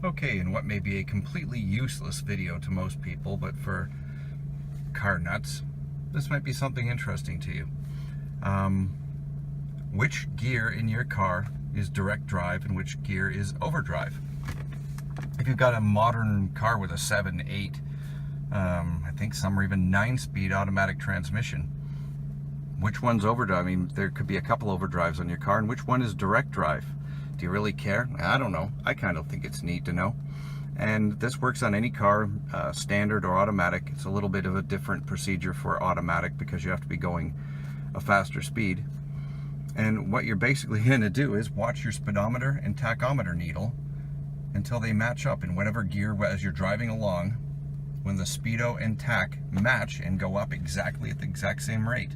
Okay, in what may be a completely useless video to most people, but for car nuts, this might be something interesting to you. Which gear in your car is direct drive and which gear is overdrive? If you've got a modern car with a 7, 8, I think some are even 9-speed automatic transmission, which one's overdrive? I mean, there could be a couple overdrives on your car, and which one is direct drive? Do you really care? I don't know. I kind of think it's neat to know. And this works on any car, standard or automatic. It's a little bit of a different procedure for automatic because you have to be going a faster speed. And what you're basically going to do is watch your speedometer and tachometer needle until they match up in whatever gear as you're driving along. When the speedo and tach match and go up exactly at the exact same rate,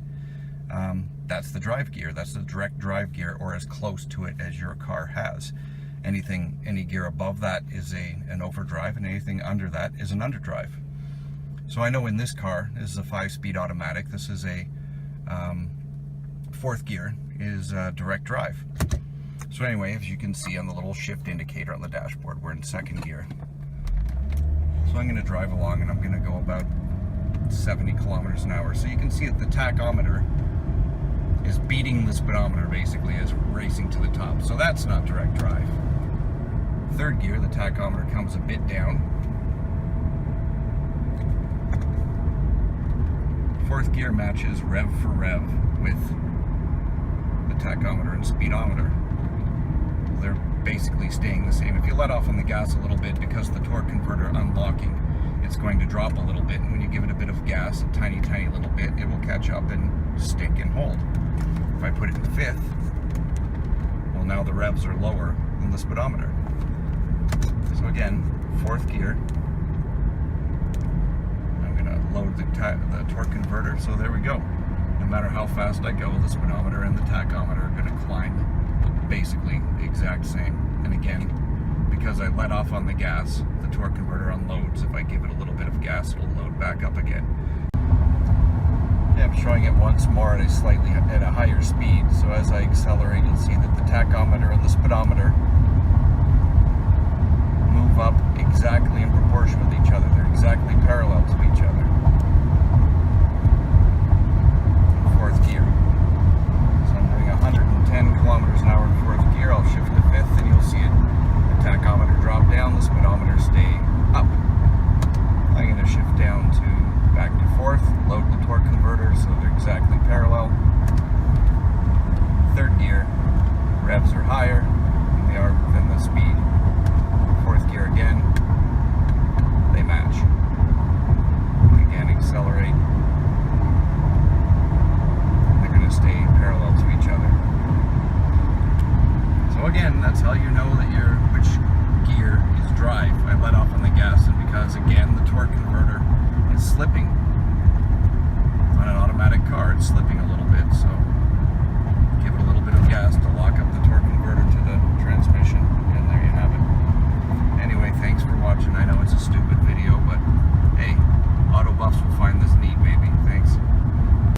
that's the drive gear. That's the direct drive gear, or as close to it as your car has. Any gear above that is an overdrive, and anything under that is an underdrive. So I know in this car, this is a 5-speed automatic. This is a 4th gear is direct drive. So anyway, as you can see on the little shift indicator on the dashboard, we're in 2nd gear. So I'm going to drive along, and I'm going to go about 70 kilometers an hour. So you can see that the tachometer is beating the speedometer, basically, is racing to the top. So that's not direct drive. 3rd gear, the tachometer comes a bit down. 4th gear matches rev for rev with the tachometer and speedometer. They're basically staying the same. If you let off on the gas a little bit, because the torque converter unlocking, it's going to drop a little bit. And when you give it a bit of gas, a tiny little bit, it will catch up and stick and hold. If I put it in 5th, well, now the revs are lower than the speedometer. So again, 4th gear. I'm going to load the torque converter. So there we go. No matter how fast I go, the speedometer and the tachometer are going to climb basically the exact same. And again, because I let off on the gas, the torque converter unloads. If I give it a little bit of gas, it'll load back up again. I'm showing it once more at a higher speed. So as I accelerate, you'll see that the tachometer and the speedometer move up exactly in proportion with each other. They're exactly parallel to each other. 4th gear. So I'm doing 110 kilometers an hour in 4th gear. I'll shift to 5th, and you'll see it. The tachometer drop down, the speedometer stay up. I'm going to shift down to back to 4th, load the torque converter so they're exactly parallel. 3rd gear, revs are higher than the speed. 4th gear again, they match. Again, accelerate. They're going to stay parallel to each other. So again, that's how you know that which gear is drive. I let off on the gas, and because again the torque converter is slipping on an automatic car, it's slipping a little bit, so